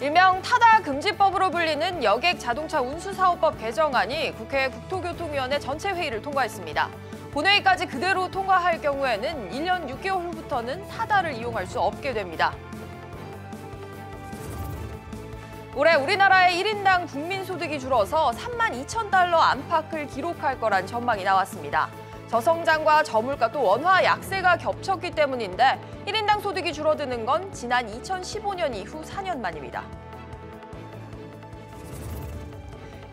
일명 타다 금지법으로 불리는 여객 자동차 운수사업법 개정안이 국회 국토교통위원회 전체 회의를 통과했습니다. 본회의까지 그대로 통과할 경우에는 1년 6개월 후부터는 타다를 이용할 수 없게 됩니다. 올해 우리나라의 1인당 국민소득이 줄어서 32,000달러 안팎을 기록할 거란 전망이 나왔습니다. 저성장과 저물가 또 원화 약세가 겹쳤기 때문인데 1인당 소득이 줄어드는 건 지난 2015년 이후 4년 만입니다.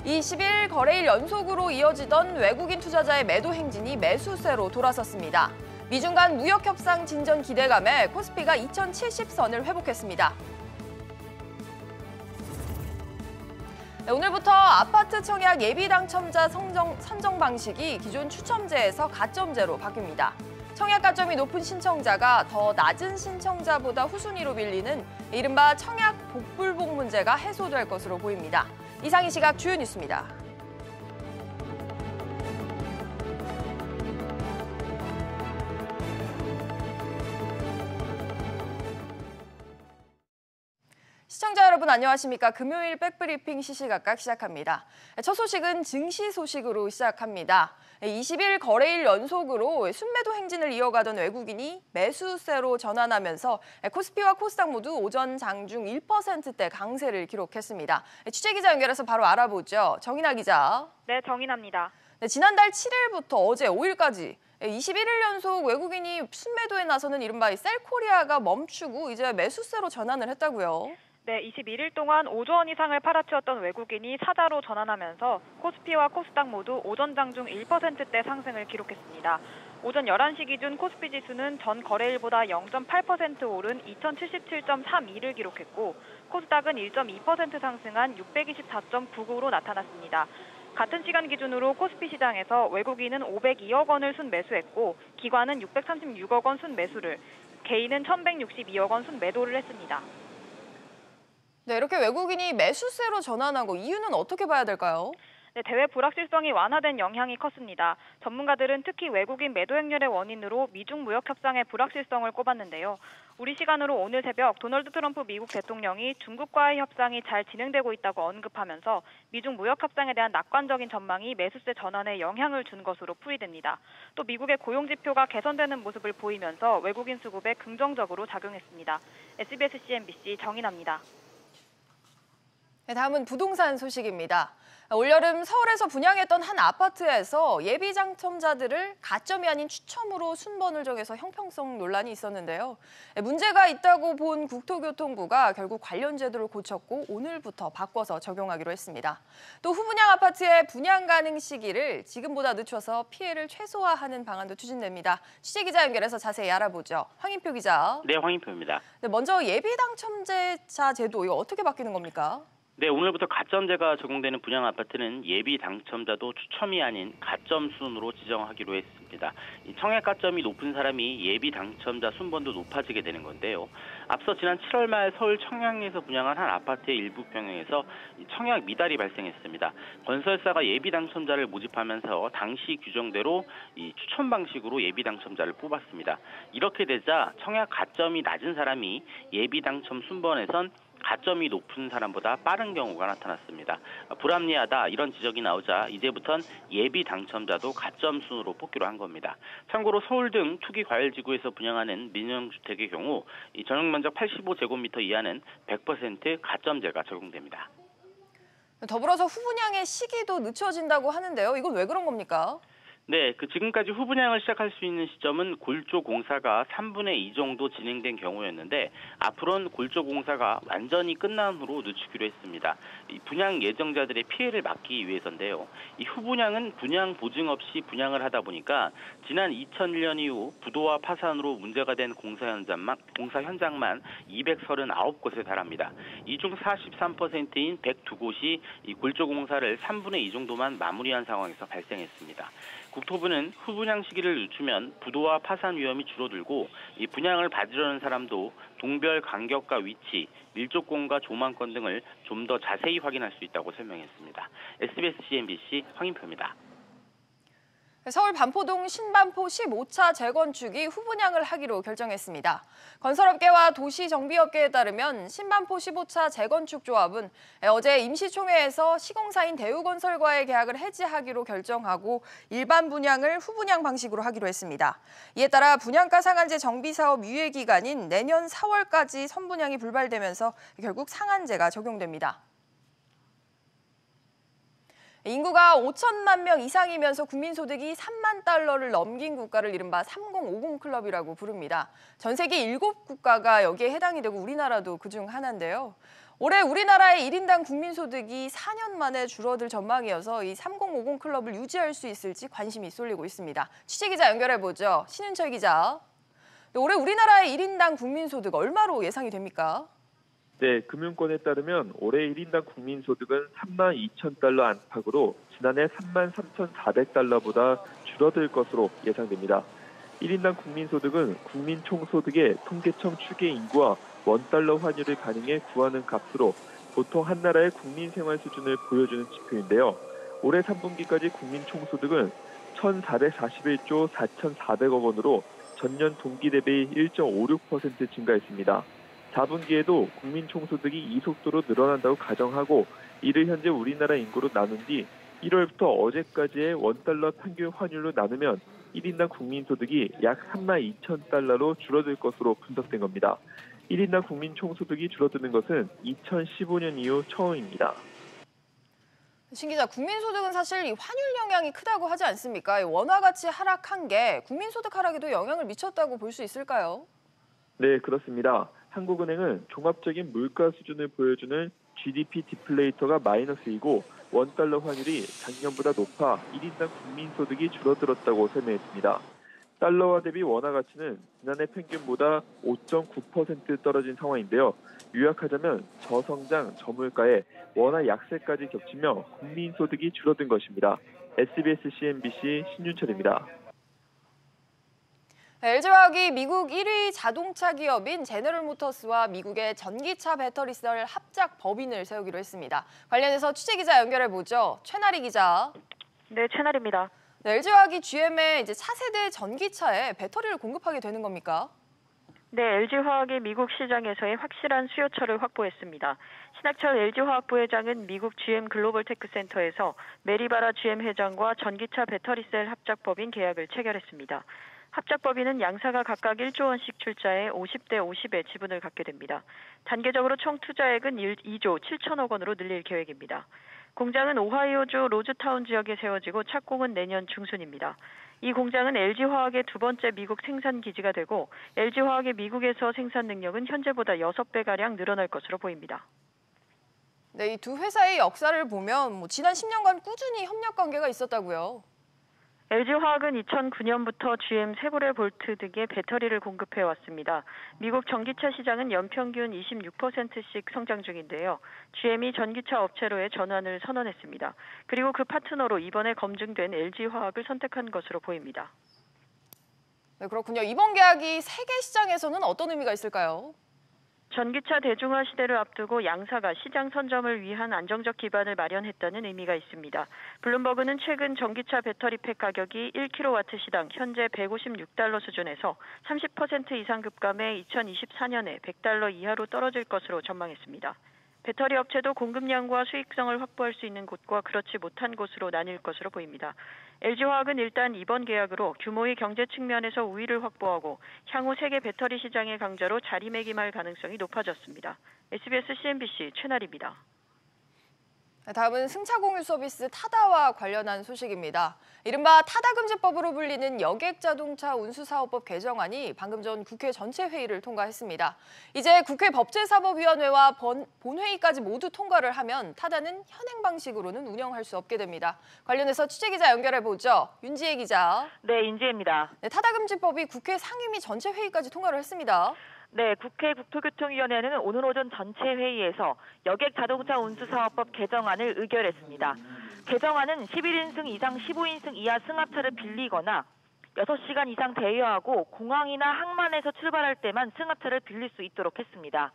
21일 거래일 연속으로 이어지던 외국인 투자자의 매도 행진이 매수세로 돌아섰습니다. 미중 간 무역 협상 진전 기대감에 코스피가 2070선을 회복했습니다. 오늘부터 아파트 청약 예비 당첨자 선정 방식이 기존 추첨제에서 가점제로 바뀝니다. 청약 가점이 높은 신청자가 더 낮은 신청자보다 후순위로 밀리는 이른바 청약 복불복 문제가 해소될 것으로 보입니다. 이상 이 시각 주요 뉴스입니다. 시청자 여러분 안녕하십니까? 금요일 백브리핑 시시각각 시작합니다. 첫 소식은 증시 소식으로 시작합니다. 20일 거래일 연속으로 순매도 행진을 이어가던 외국인이 매수세로 전환하면서 코스피와 코스닥 모두 오전 장중 1%대 강세를 기록했습니다. 취재기자 연결해서 바로 알아보죠. 정인아 기자. 네, 정인아입니다. 지난달 7일부터 어제 5일까지 21일 연속 외국인이 순매도에 나서는 이른바 셀코리아가 멈추고 이제 매수세로 전환을 했다고요. 네, 21일 동안 5조 원 이상을 팔아치웠던 외국인이 사자로 전환하면서 코스피와 코스닥 모두 오전 장중 1%대 상승을 기록했습니다. 오전 11시 기준 코스피 지수는 전 거래일보다 0.8% 오른 2077.32를 기록했고 코스닥은 1.2% 상승한 624.99로 나타났습니다. 같은 시간 기준으로 코스피 시장에서 외국인은 502억 원을 순매수했고 기관은 636억 원 순매수를, 개인은 1,162억 원 순매도를 했습니다. 네, 이렇게 외국인이 매수세로 전환한 거 이유는 어떻게 봐야 될까요? 네, 대외 불확실성이 완화된 영향이 컸습니다. 전문가들은 특히 외국인 매도 행렬의 원인으로 미중 무역 협상의 불확실성을 꼽았는데요. 우리 시간으로 오늘 새벽 도널드 트럼프 미국 대통령이 중국과의 협상이 잘 진행되고 있다고 언급하면서 미중 무역 협상에 대한 낙관적인 전망이 매수세 전환에 영향을 준 것으로 풀이됩니다. 또 미국의 고용 지표가 개선되는 모습을 보이면서 외국인 수급에 긍정적으로 작용했습니다. SBS CNBC 정인아입니다. 네, 다음은 부동산 소식입니다. 올여름 서울에서 분양했던 한 아파트에서 예비 당첨자들을 가점이 아닌 추첨으로 순번을 정해서 형평성 논란이 있었는데요. 문제가 있다고 본 국토교통부가 결국 관련 제도를 고쳤고 오늘부터 바꿔서 적용하기로 했습니다. 또 후분양 아파트의 분양 가능 시기를 지금보다 늦춰서 피해를 최소화하는 방안도 추진됩니다. 취재기자 연결해서 자세히 알아보죠. 황인표 기자. 네, 황인표입니다. 네, 먼저 예비 당첨자 제도 이거 어떻게 바뀌는 겁니까? 네, 오늘부터 가점제가 적용되는 분양 아파트는 예비 당첨자도 추첨이 아닌 가점 순으로 지정하기로 했습니다. 이 청약 가점이 높은 사람이 예비 당첨자 순번도 높아지게 되는 건데요. 앞서 지난 7월 말 서울 청량리에서 분양한 한 아파트의 일부 평형에서 청약 미달이 발생했습니다. 건설사가 예비 당첨자를 모집하면서 당시 규정대로 이 추첨 방식으로 예비 당첨자를 뽑았습니다. 이렇게 되자 청약 가점이 낮은 사람이 예비 당첨 순번에선 가점이 높은 사람보다 빠른 경우가 나타났습니다. 불합리하다 이런 지적이 나오자 이제부턴 예비 당첨자도 가점 순으로 뽑기로 한 겁니다. 참고로 서울 등 투기 과열지구에서 분양하는 민영주택의 경우 이 전용 면적 85제곱미터 이하는 100% 가점제가 적용됩니다. 더불어서 후분양의 시기도 늦춰진다고 하는데요. 이건 왜 그런 겁니까? 네, 지금까지 후분양을 시작할 수 있는 시점은 골조 공사가 3분의 2 정도 진행된 경우였는데 앞으로는 골조 공사가 완전히 끝난 후로 늦추기로 했습니다. 이 분양 예정자들의 피해를 막기 위해서인데요. 이 후분양은 분양 보증 없이 분양을 하다 보니까 지난 2001년 이후 부도와 파산으로 문제가 된 공사 현장만 239곳에 달합니다. 이 중 43%인 102곳이 이 골조 공사를 3분의 2 정도만 마무리한 상황에서 발생했습니다. 국토부는 후분양 시기를 늦추면 부도와 파산 위험이 줄어들고 이 분양을 받으려는 사람도 동별 간격과 위치, 밀조건과 조망권 등을 좀 더 자세히 확인할 수 있다고 설명했습니다. SBS CNBC 황인표입니다. 서울 반포동 신반포 15차 재건축이 후분양을 하기로 결정했습니다. 건설업계와 도시정비업계에 따르면 신반포 15차 재건축 조합은 어제 임시총회에서 시공사인 대우건설과의 계약을 해지하기로 결정하고 일반 분양을 후분양 방식으로 하기로 했습니다. 이에 따라 분양가 상한제 정비사업 유예 기간인 내년 4월까지 선분양이 불발되면서 결국 상한제가 적용됩니다. 인구가 5천만 명 이상이면서 국민소득이 3만 달러를 넘긴 국가를 이른바 3050 클럽이라고 부릅니다. 전 세계 7국가가 여기에 해당이 되고 우리나라도 그중 하나인데요. 올해 우리나라의 1인당 국민소득이 4년 만에 줄어들 전망이어서 이 3050 클럽을 유지할 수 있을지 관심이 쏠리고 있습니다. 취재기자 연결해보죠. 신윤철 기자. 올해 우리나라의 1인당 국민소득 얼마로 예상이 됩니까? 네, 금융권에 따르면 올해 1인당 국민소득은 3만 2천 달러 안팎으로 지난해 3만 3,400달러보다 줄어들 것으로 예상됩니다. 1인당 국민소득은 국민 총소득의 통계청 추계 인구와 원달러 환율을 가능해 구하는 값으로 보통 한 나라의 국민 생활 수준을 보여주는 지표인데요. 올해 3분기까지 국민 총소득은 1,441조 4,400억 원으로 전년 동기 대비 1.56% 증가했습니다. 4분기에도 국민 총소득이 이 속도로 늘어난다고 가정하고 이를 현재 우리나라 인구로 나눈 뒤 1월부터 어제까지의 원달러 평균 환율로 나누면 1인당 국민소득이 약 3만 2천 달러로 줄어들 것으로 분석된 겁니다. 1인당 국민 총소득이 줄어드는 것은 2015년 이후 처음입니다. 신 기자, 국민소득은 사실 이 환율 영향이 크다고 하지 않습니까? 원화 가치 하락한 게 국민소득 하락에도 영향을 미쳤다고 볼 수 있을까요? 네, 그렇습니다. 한국은행은 종합적인 물가 수준을 보여주는 GDP 디플레이터가 마이너스이고 원달러 환율이 작년보다 높아 1인당 국민소득이 줄어들었다고 설명했습니다. 달러화 대비 원화 가치는 지난해 평균보다 5.9% 떨어진 상황인데요. 요약하자면 저성장, 저물가에 원화 약세까지 겹치며 국민소득이 줄어든 것입니다. SBS CNBC 신윤철입니다. LG화학이 미국 1위 자동차 기업인 제너럴모터스와 미국의 전기차 배터리셀 합작 법인을 세우기로 했습니다. 관련해서 취재기자 연결해보죠. 최나리 기자. 네, 최나리입니다. 네, LG화학이 GM의 차세대 전기차에 배터리를 공급하게 되는 겁니까? 네, LG화학이 미국 시장에서의 확실한 수요처를 확보했습니다. 신학철 LG화학 부회장은 미국 GM 글로벌 테크센터에서 메리바라 GM 회장과 전기차 배터리셀 합작법인 계약을 체결했습니다. 합작법인은 양사가 각각 1조 원씩 출자해 50대 50의 지분을 갖게 됩니다. 단계적으로 총 투자액은 2조 7천억 원으로 늘릴 계획입니다. 공장은 오하이오주 로즈타운 지역에 세워지고 착공은 내년 중순입니다. 이 공장은 LG화학의 두 번째 미국 생산 기지가 되고 LG화학의 미국에서 생산 능력은 현재보다 6배가량 늘어날 것으로 보입니다. 네, 이 두 회사의 역사를 보면 지난 10년간 꾸준히 협력 관계가 있었다고요. LG화학은 2009년부터 GM 세보레 볼트 등의 배터리를 공급해왔습니다. 미국 전기차 시장은 연평균 26%씩 성장 중인데요. GM이 전기차 업체로의 전환을 선언했습니다. 그리고 그 파트너로 이번에 검증된 LG화학을 선택한 것으로 보입니다. 네, 그렇군요. 이번 계약이 세계 시장에서는 어떤 의미가 있을까요? 전기차 대중화 시대를 앞두고 양사가 시장 선점을 위한 안정적 기반을 마련했다는 의미가 있습니다. 블룸버그는 최근 전기차 배터리팩 가격이 1kW 시당 현재 156달러 수준에서 30% 이상 급감해 2024년에 100달러 이하로 떨어질 것으로 전망했습니다. 배터리 업체도 공급량과 수익성을 확보할 수 있는 곳과 그렇지 못한 곳으로 나뉠 것으로 보입니다. LG화학은 일단 이번 계약으로 규모의 경제 측면에서 우위를 확보하고 향후 세계 배터리 시장의 강자로 자리매김할 가능성이 높아졌습니다. SBS CNBC 최나리입니다. 다음은 승차 공유 서비스 타다와 관련한 소식입니다. 이른바 타다금지법으로 불리는 여객자동차 운수사업법 개정안이 방금 전 국회 전체 회의를 통과했습니다. 이제 국회 법제사법위원회와 본회의까지 모두 통과를 하면 타다는 현행 방식으로는 운영할 수 없게 됩니다. 관련해서 취재기자 연결해보죠. 윤지혜 기자. 네, 윤지혜입니다. 네, 타다금지법이 국회 상임위 전체 회의까지 통과를 했습니다. 네, 국회 국토교통위원회는 오늘 오전 전체 회의에서 여객자동차 운수사업법 개정안을 의결했습니다. 개정안은 11인승 이상 15인승 이하 승합차를 빌리거나 6시간 이상 대여하고 공항이나 항만에서 출발할 때만 승합차를 빌릴 수 있도록 했습니다.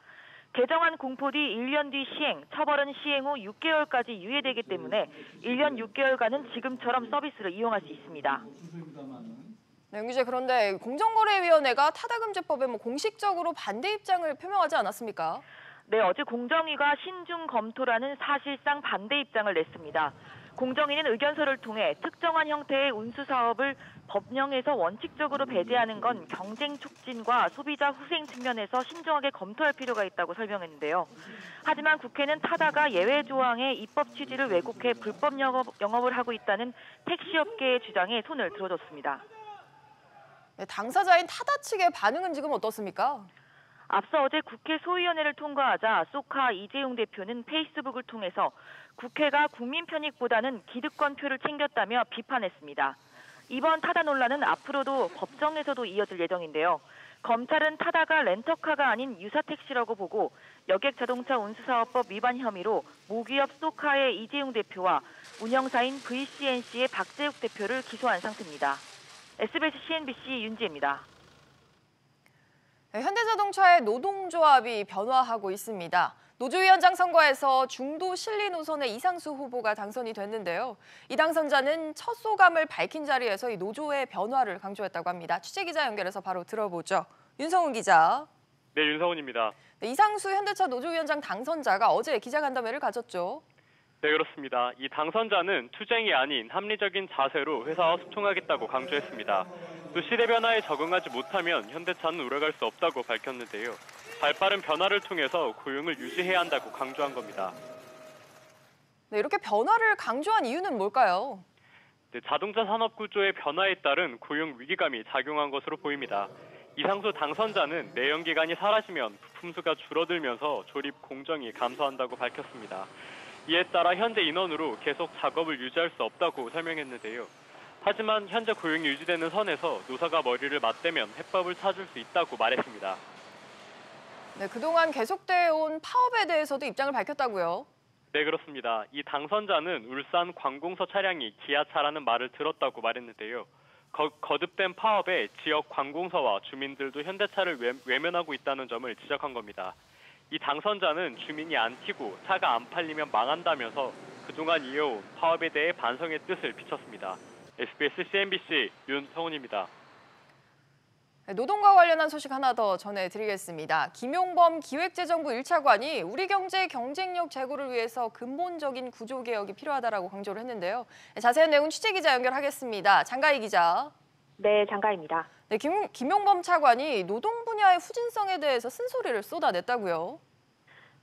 개정안 공포 뒤 1년 뒤 시행, 처벌은 시행 후 6개월까지 유예되기 때문에 1년 6개월간은 지금처럼 서비스를 이용할 수 있습니다. 네, 윤기자, 그런데 공정거래위원회가 타다금지법에 공식적으로 반대 입장을 표명하지 않았습니까? 네, 어제 공정위가 신중 검토라는 사실상 반대 입장을 냈습니다. 공정위는 의견서를 통해 특정한 형태의 운수 사업을 법령에서 원칙적으로 배제하는 건 경쟁 촉진과 소비자 후생 측면에서 신중하게 검토할 필요가 있다고 설명했는데요. 하지만 국회는 타다가 예외 조항의 입법 취지를 왜곡해 불법 영업을 하고 있다는 택시업계의 주장에 손을 들어줬습니다. 네, 당사자인 타다 측의 반응은 지금 어떻습니까? 앞서 어제 국회 소위원회를 통과하자 소카 이재용 대표는 페이스북을 통해서 국회가 국민 편익보다는 기득권 표를 챙겼다며 비판했습니다. 이번 타다 논란은 앞으로도 법정에서도 이어질 예정인데요. 검찰은 타다가 렌터카가 아닌 유사택시라고 보고 여객자동차 운수사업법 위반 혐의로 모기업 소카의 이재용 대표와 운영사인 VCNC의 박재욱 대표를 기소한 상태입니다. SBS CNBC 윤지혜입니다. 네, 현대자동차의 노동조합이 변화하고 있습니다. 노조위원장 선거에서 중도 실리 노선의 이상수 후보가 당선이 됐는데요. 이 당선자는 첫 소감을 밝힌 자리에서 이 노조의 변화를 강조했다고 합니다. 취재기자 연결해서 바로 들어보죠. 윤성훈 기자. 네, 윤성훈입니다. 네, 이상수 현대차 노조위원장 당선자가 어제 기자간담회를 가졌죠. 네, 그렇습니다. 이 당선자는 투쟁이 아닌 합리적인 자세로 회사와 소통하겠다고 강조했습니다. 또 시대 변화에 적응하지 못하면 현대차는 오래갈 수 없다고 밝혔는데요. 발빠른 변화를 통해서 고용을 유지해야 한다고 강조한 겁니다. 네, 이렇게 변화를 강조한 이유는 뭘까요? 네, 자동차 산업 구조의 변화에 따른 고용 위기감이 작용한 것으로 보입니다. 이상수 당선자는 내연 기간이 사라지면 부품 수가 줄어들면서 조립 공정이 감소한다고 밝혔습니다. 이에 따라 현재 인원으로 계속 작업을 유지할 수 없다고 설명했는데요. 하지만 현재 고용이 유지되는 선에서 노사가 머리를 맞대면 해법을 찾을 수 있다고 말했습니다. 네, 그동안 계속되어온 파업에 대해서도 입장을 밝혔다고요? 네, 그렇습니다. 이 당선자는 울산 관공서 차량이 기아차라는 말을 들었다고 말했는데요. 거듭된 파업에 지역 관공서와 주민들도 현대차를 외면하고 있다는 점을 지적한 겁니다. 이 당선자는 주민이 안 튀고 차가 안 팔리면 망한다면서 그동안 이어온 파업에 대해 반성의 뜻을 비췄습니다. SBS CNBC 윤성훈입니다. 노동과 관련한 소식 하나 더 전해드리겠습니다. 김용범 기획재정부 1차관이 우리 경제의 경쟁력 제고를 위해서 근본적인 구조개혁이 필요하다고 강조를 했는데요. 자세한 내용은 취재기자 연결하겠습니다. 장가희 기자. 네, 장가희입니다. 네, 김용범 차관이 노동 분야의 후진성에 대해서 쓴소리를 쏟아냈다고요?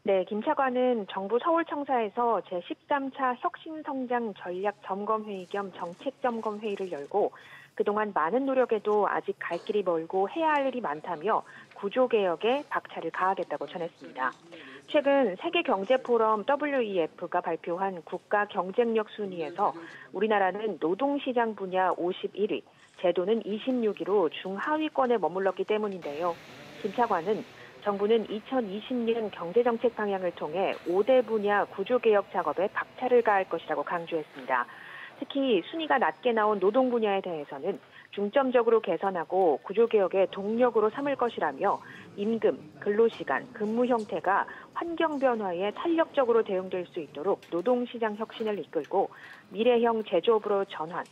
네, 김 차관은 정부 서울청사에서 제13차 혁신성장 전략점검회의 겸 정책점검회의를 열고 그동안 많은 노력에도 아직 갈 길이 멀고 해야 할 일이 많다며 구조개혁에 박차를 가하겠다고 전했습니다. 최근 세계경제포럼 WEF가 발표한 국가 경쟁력 순위에서 우리나라는 노동시장 분야 51위, 제도는 26위로 중하위권에 머물렀기 때문인데요. 김 차관은 정부는 2020년 경제정책 방향을 통해 5대 분야 구조개혁 작업에 박차를 가할 것이라고 강조했습니다. 특히 순위가 낮게 나온 노동 분야에 대해서는 중점적으로 개선하고 구조개혁의 동력으로 삼을 것이라며 임금, 근로시간, 근무 형태가 환경 변화에 탄력적으로 대응될 수 있도록 노동시장 혁신을 이끌고 미래형 제조업으로 전환,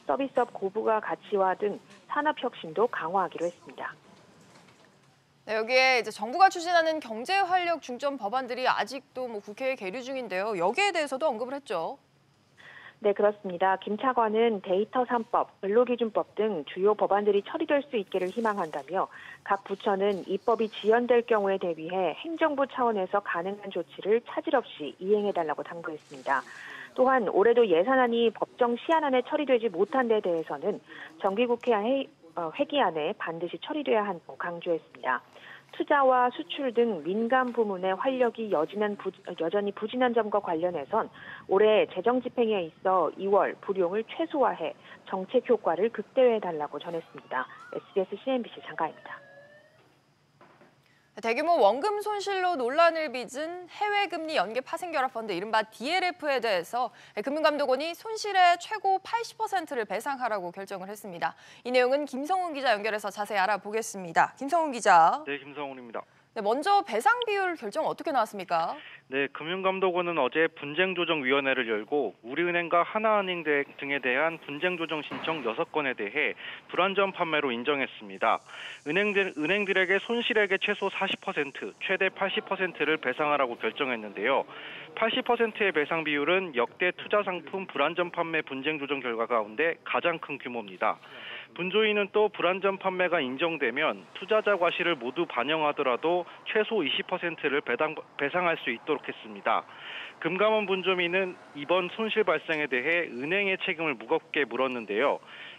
서비스업 고부가 가치화 등 산업혁신도 강화하기로 했습니다. 네, 여기에 이제 정부가 추진하는 경제활력 중점 법안들이 아직도 국회에 계류 중인데요. 여기에 대해서도 언급을 했죠. 네, 그렇습니다. 김 차관은 데이터 3법, 근로기준법 등 주요 법안들이 처리될 수 있기를 희망한다며 각 부처는 입법이 지연될 경우에 대비해 행정부 차원에서 가능한 조치를 차질 없이 이행해달라고 당부했습니다. 또한 올해도 예산안이 법정 시한 안에 처리되지 못한 데 대해서는 정기국회 회기안에 반드시 처리돼야 한다고 강조했습니다. 투자와 수출 등 민간 부문의 활력이 여전히 부진한 점과 관련해선 올해 재정 집행에 있어 2월 불용을 최소화해 정책 효과를 극대화해달라고 전했습니다. SBS CNBC 장가입니다. 대규모 원금 손실로 논란을 빚은 해외금리 연계 파생결합펀드 이른바 DLF에 대해서 금융감독원이 손실의 최고 80%를 배상하라고 결정을 했습니다. 이 내용은 김성훈 기자 연결해서 자세히 알아보겠습니다. 김성훈 기자. 네, 김성훈입니다. 네, 먼저 배상 비율 결정 어떻게 나왔습니까? 네, 금융감독원은 어제 분쟁조정위원회를 열고 우리은행과 하나은행 등에 대한 분쟁조정 신청 6건에 대해 불안전 판매로 인정했습니다. 은행들에게 손실액의 최소 40%, 최대 80%를 배상하라고 결정했는데요. 80%의 배상 비율은 역대 투자상품 불안전 판매 분쟁조정 결과 가운데 가장 큰 규모입니다. 분조위는 또 불안전 판매가 인정되면 투자자 과실을 모두 반영하더라도 최소 20%를 배상할 수 있도록 했습니다. 금감원 분조위는 이번 손실 발생에 대해 은행의 책임을 무겁게 물었는데요.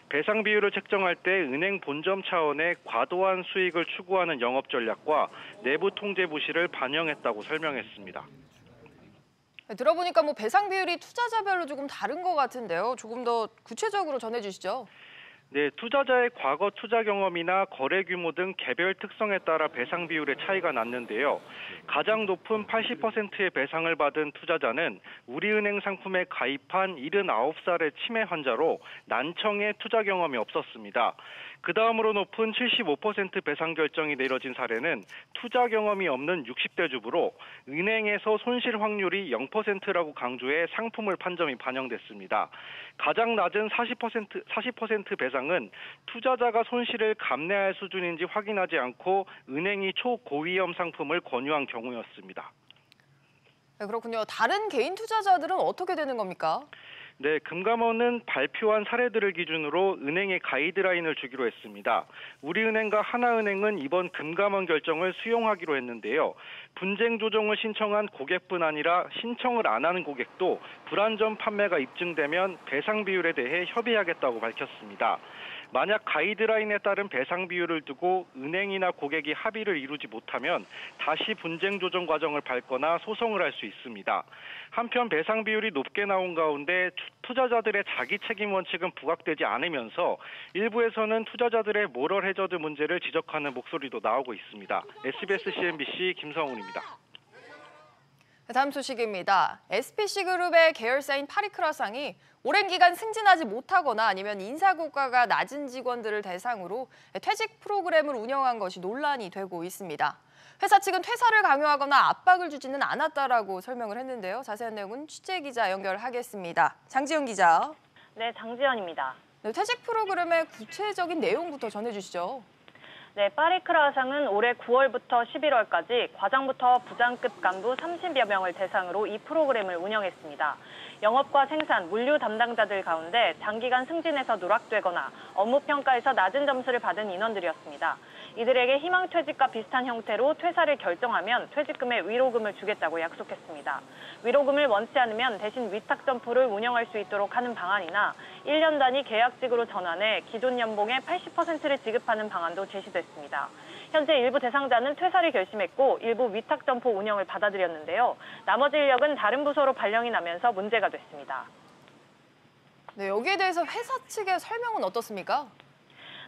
배상 비율을 책정할 때 은행 본점 차원의 과도한 수익을 추구하는 영업 전략과 내부 통제 부실을 반영했다고 설명했습니다. 들어보니까 배상 비율이 투자자별로 조금 다른 것 같은데요. 조금 더 구체적으로 전해주시죠. 네, 투자자의 과거 투자 경험이나 거래 규모 등 개별 특성에 따라 배상 비율의 차이가 났는데요. 가장 높은 80%의 배상을 받은 투자자는 우리은행 상품에 가입한 79살의 치매 환자로 난청에 투자 경험이 없었습니다. 그 다음으로 높은 75% 배상 결정이 내려진 사례는 투자 경험이 없는 60대 주부로 은행에서 손실 확률이 0%라고 강조해 상품을 판점이 반영됐습니다. 가장 낮은 40% 배상은 투자자가 손실을 감내할 수준인지 확인하지 않고 은행이 초고위험 상품을 권유한 경우였습니다. 네, 그렇군요. 다른 개인 투자자들은 어떻게 되는 겁니까? 네, 금감원은 발표한 사례들을 기준으로 은행에 가이드라인을 주기로 했습니다. 우리은행과 하나은행은 이번 금감원 결정을 수용하기로 했는데요. 분쟁 조정을 신청한 고객뿐 아니라 신청을 안 하는 고객도 불안전 판매가 입증되면 배상 비율에 대해 협의하겠다고 밝혔습니다. 만약 가이드라인에 따른 배상 비율을 두고 은행이나 고객이 합의를 이루지 못하면 다시 분쟁 조정 과정을 밟거나 소송을 할 수 있습니다. 한편 배상 비율이 높게 나온 가운데 투자자들의 자기 책임 원칙은 부각되지 않으면서 일부에서는 투자자들의 모럴 해저드 문제를 지적하는 목소리도 나오고 있습니다. SBS CNBC 김성훈입니다. 다음 소식입니다. SPC그룹의 계열사인 파리크라상이 오랜 기간 승진하지 못하거나 아니면 인사고과가 낮은 직원들을 대상으로 퇴직 프로그램을 운영한 것이 논란이 되고 있습니다. 회사 측은 퇴사를 강요하거나 압박을 주지는 않았다라고 설명을 했는데요. 자세한 내용은 취재기자 연결하겠습니다. 장지연 기자. 네, 장지연입니다. 네, 퇴직 프로그램의 구체적인 내용부터 전해주시죠. 네, 파리크라상은 올해 9월부터 11월까지 과장부터 부장급 간부 30여 명을 대상으로 이 프로그램을 운영했습니다. 영업과 생산, 물류 담당자들 가운데 장기간 승진해서 누락되거나 업무 평가에서 낮은 점수를 받은 인원들이었습니다. 이들에게 희망퇴직과 비슷한 형태로 퇴사를 결정하면 퇴직금의 위로금을 주겠다고 약속했습니다. 위로금을 원치 않으면 대신 위탁점포를 운영할 수 있도록 하는 방안이나 1년 단위 계약직으로 전환해 기존 연봉의 80%를 지급하는 방안도 제시됐습니다. 현재 일부 대상자는 퇴사를 결심했고 일부 위탁점포 운영을 받아들였는데요. 나머지 인력은 다른 부서로 발령이 나면서 문제가 됐습니다. 네, 여기에 대해서 회사 측의 설명은 어떻습니까?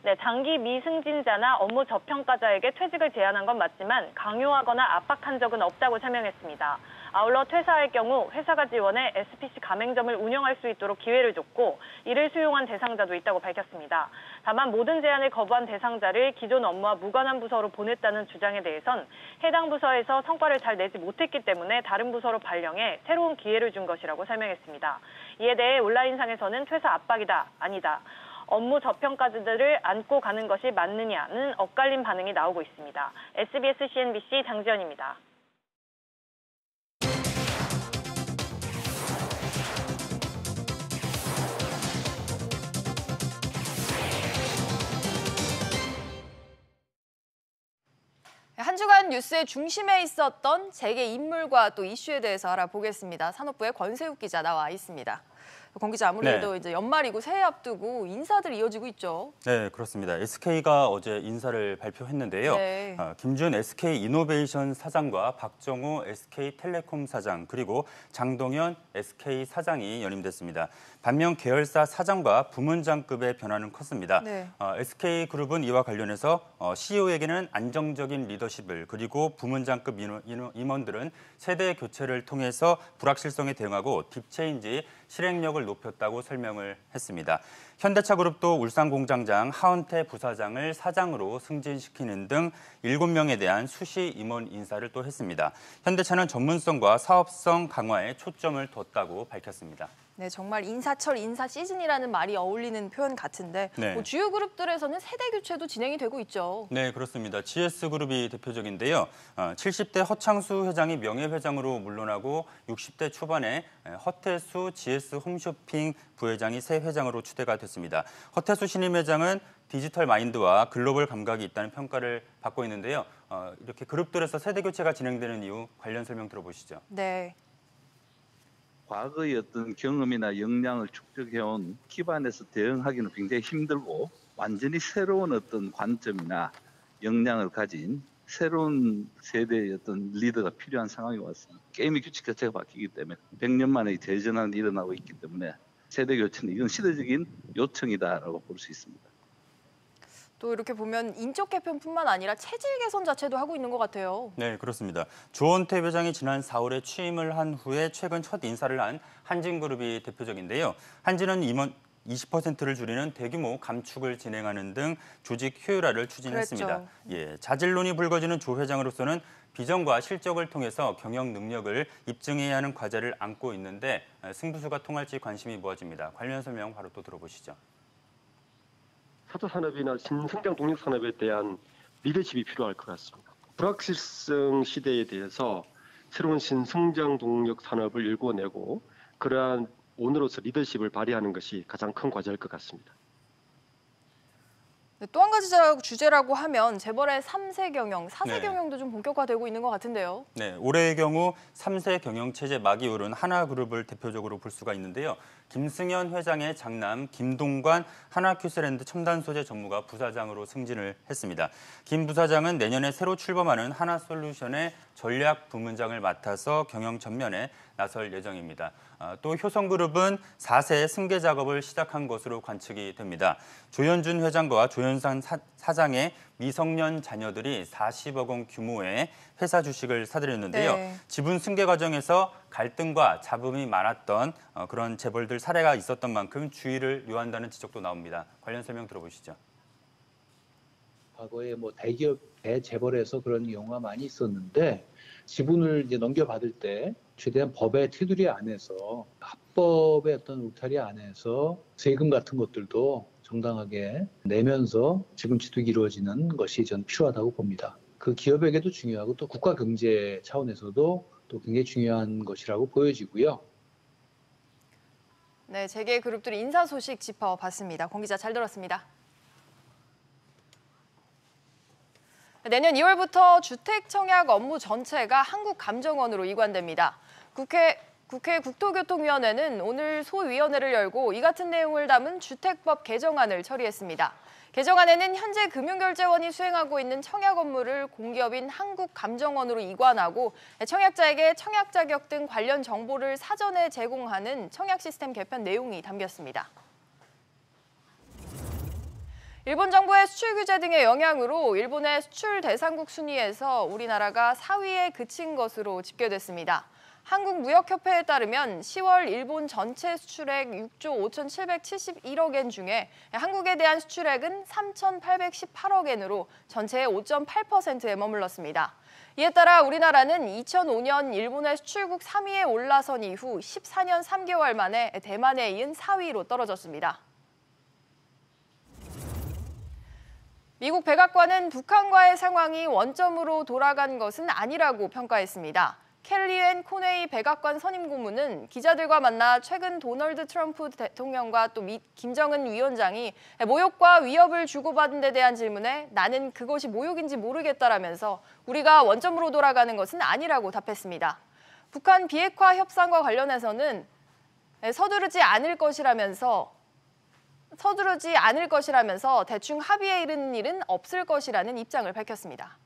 네, 장기 미승진자나 업무 저평가자에게 퇴직을 제안한 건 맞지만 강요하거나 압박한 적은 없다고 설명했습니다. 아울러 퇴사할 경우 회사가 지원해 SPC 가맹점을 운영할 수 있도록 기회를 줬고 이를 수용한 대상자도 있다고 밝혔습니다. 다만 모든 제안을 거부한 대상자를 기존 업무와 무관한 부서로 보냈다는 주장에 대해선 해당 부서에서 성과를 잘 내지 못했기 때문에 다른 부서로 발령해 새로운 기회를 준 것이라고 설명했습니다. 이에 대해 온라인상에서는 퇴사 압박이다, 아니다. 업무 저평가자들을 안고 가는 것이 맞느냐는 엇갈린 반응이 나오고 있습니다. SBS CNBC 장지연입니다. 한 주간 뉴스의 중심에 있었던 재계 인물과 또 이슈에 대해서 알아보겠습니다. 산업부의 권세욱 기자 나와 있습니다. 권 기자, 아무래도 이제 연말이고 새해 앞두고 인사들이 이어지고 있죠. 네, 그렇습니다. SK가 어제 인사를 발표했는데요. 네. 김준 SK이노베이션 사장과 박정우 SK텔레콤 사장 그리고 장동현 SK 사장이 연임됐습니다. 반면 계열사 사장과 부문장급의 변화는 컸습니다. 네. SK그룹은 이와 관련해서 CEO에게는 안정적인 리더십을 그리고 부문장급 임원들은 세대 교체를 통해서 불확실성에 대응하고 딥체인지 실행력을 높였다고 설명을 했습니다. 현대차그룹도 울산공장장 하은태 부사장을 사장으로 승진시키는 등 7명에 대한 수시 임원 인사를 또 했습니다. 현대차는 전문성과 사업성 강화에 초점을 뒀다고 밝혔습니다. 네, 정말 인사철, 인사 시즌이라는 말이 어울리는 표현 같은데 네. 주요 그룹들에서는 세대 교체도 진행이 되고 있죠. 네, 그렇습니다. GS그룹이 대표적인데요. 70대 허창수 회장이 명예회장으로 물러나고 60대 초반에 허태수 GS홈쇼핑 부회장이 새 회장으로 추대가 됐습니다. 허태수 신임 회장은 디지털 마인드와 글로벌 감각이 있다는 평가를 받고 있는데요. 이렇게 그룹들에서 세대 교체가 진행되는 이유 관련 설명 들어보시죠. 네. 과거의 어떤 경험이나 역량을 축적해온 기반에서 대응하기는 굉장히 힘들고 완전히 새로운 어떤 관점이나 역량을 가진 새로운 세대의 어떤 리더가 필요한 상황이 왔습니다. 게임의 규칙 자체가 바뀌기 때문에 100년 만에 대전환이 일어나고 있기 때문에 세대 교체는 이건 시대적인 요청이다라고 볼 수 있습니다. 또 이렇게 보면 인적 개편뿐만 아니라 체질 개선 자체도 하고 있는 것 같아요. 네, 그렇습니다. 조원태 회장이 지난 4월에 취임을 한 후에 최근 첫 인사를 한 한진그룹이 대표적인데요. 한진은 임원 20%를 줄이는 대규모 감축을 진행하는 등 조직 효율화를 추진했습니다. 그랬죠. 예, 자질론이 불거지는 조 회장으로서는 비전과 실적을 통해서 경영 능력을 입증해야 하는 과제를 안고 있는데 승부수가 통할지 관심이 모아집니다. 관련 설명 바로 또 들어보시죠. 4차 산업이나 신성장 동력 산업에 대한 리더십이 필요할 것 같습니다. 불확실성 시대에 대해서 새로운 신성장 동력 산업을 일궈내고 그러한 오너로서 리더십을 발휘하는 것이 가장 큰 과제일 것 같습니다. 네, 또 한 가지 주제라고 하면 재벌의 3세 경영, 4세 경영도 좀 본격화되고 있는 것 같은데요. 네, 올해의 경우 3세 경영 체제 막이 오른 하나그룹을 대표적으로 볼 수가 있는데요. 김승현 회장의 장남 김동관 하나큐스랜드 첨단소재 전무가 부사장으로 승진을 했습니다. 김 부사장은 내년에 새로 출범하는 하나솔루션의 전략 부문장을 맡아서 경영 전면에 나설 예정입니다. 또 효성그룹은 4세 승계 작업을 시작한 것으로 관측이 됩니다. 조현준 회장과 조현상 사장의 미성년 자녀들이 40억 원 규모의 회사 주식을 사들였는데요. 네. 지분 승계 과정에서 갈등과 잡음이 많았던 그런 재벌들 사례가 있었던 만큼 주의를 요한다는 지적도 나옵니다. 관련 설명 들어보시죠. 과거에 대기업 대재벌에서 그런 경우가 많이 있었는데 지분을 이제 넘겨받을 때 최대한 법의 테두리 안에서 합법의 어떤 울타리 안에서 세금 같은 것들도 정당하게 내면서 지분 취득이 이루어지는 것이 전 필요하다고 봅니다. 그 기업에게도 중요하고 또 국가 경제 차원에서도 또 굉장히 중요한 것이라고 보여지고요. 네, 재계 그룹들의 인사 소식 짚어봤습니다. 공 기자 잘 들었습니다. 내년 2월부터 주택 청약 업무 전체가 한국감정원으로 이관됩니다. 국회 국토교통위원회는 오늘 소위원회를 열고 이 같은 내용을 담은 주택법 개정안을 처리했습니다. 개정안에는 현재 금융결제원이 수행하고 있는 청약 업무를 공기업인 한국감정원으로 이관하고 청약자에게 청약 자격 등 관련 정보를 사전에 제공하는 청약 시스템 개편 내용이 담겼습니다. 일본 정부의 수출 규제 등의 영향으로 일본의 수출 대상국 순위에서 우리나라가 4위에 그친 것으로 집계됐습니다. 한국무역협회에 따르면 10월 일본 전체 수출액 6조 5,771억 엔 중에 한국에 대한 수출액은 3,818억 엔으로 전체의 5.8%에 머물렀습니다. 이에 따라 우리나라는 2005년 일본의 수출국 3위에 올라선 이후 14년 3개월 만에 대만에 이은 4위로 떨어졌습니다. 미국 백악관은 북한과의 상황이 원점으로 돌아간 것은 아니라고 평가했습니다. 켈리앤 코네이 백악관 선임 고문은 기자들과 만나 최근 도널드 트럼프 대통령과 또 김정은 위원장이 모욕과 위협을 주고받은 데 대한 질문에 나는 그것이 모욕인지 모르겠다라면서 우리가 원점으로 돌아가는 것은 아니라고 답했습니다. 북한 비핵화 협상과 관련해서는 서두르지 않을 것이라면서 대충 합의에 이르는 일은 없을 것이라는 입장을 밝혔습니다.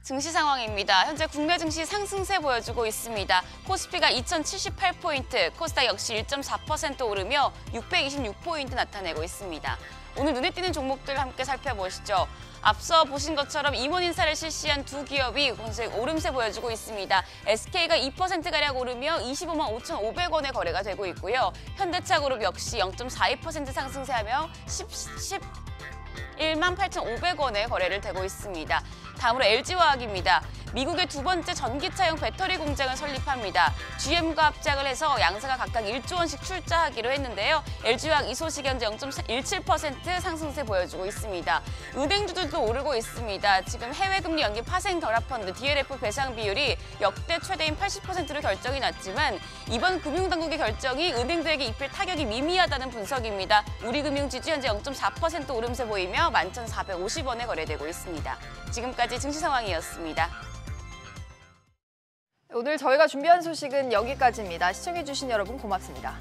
증시 상황입니다. 현재 국내 증시 상승세 보여주고 있습니다. 코스피가 2,078포인트, 코스닥 역시 1.4% 오르며 626포인트 나타내고 있습니다. 오늘 눈에 띄는 종목들 함께 살펴보시죠. 앞서 보신 것처럼 임원 인사를 실시한 두 기업이 오름세 보여주고 있습니다. SK가 2%가량 오르며 25만 5,500원에 거래가 되고 있고요. 현대차그룹 역시 0.42% 상승세하며 11만 8,500원에 거래를 되고 있습니다. 다음으로 LG화학입니다. 미국의 두 번째 전기차용 배터리 공장을 설립합니다. GM과 합작을 해서 양사가 각각 1조 원씩 출자하기로 했는데요. LG화학 이 소식이 현재 0.17% 상승세 보여주고 있습니다. 은행주들도 오르고 있습니다. 지금 해외금리 연기 파생 결합펀드 DLF 배상 비율이 역대 최대인 80%로 결정이 났지만 이번 금융당국의 결정이 은행들에게 입힐 타격이 미미하다는 분석입니다. 우리금융지주 현재 0.4% 오름세 보이며 11,450원에 거래되고 있습니다. 지금까지 증시 상황이었습니다. 오늘 저희가 준비한 소식은 여기까지입니다. 시청해주신 여러분 고맙습니다.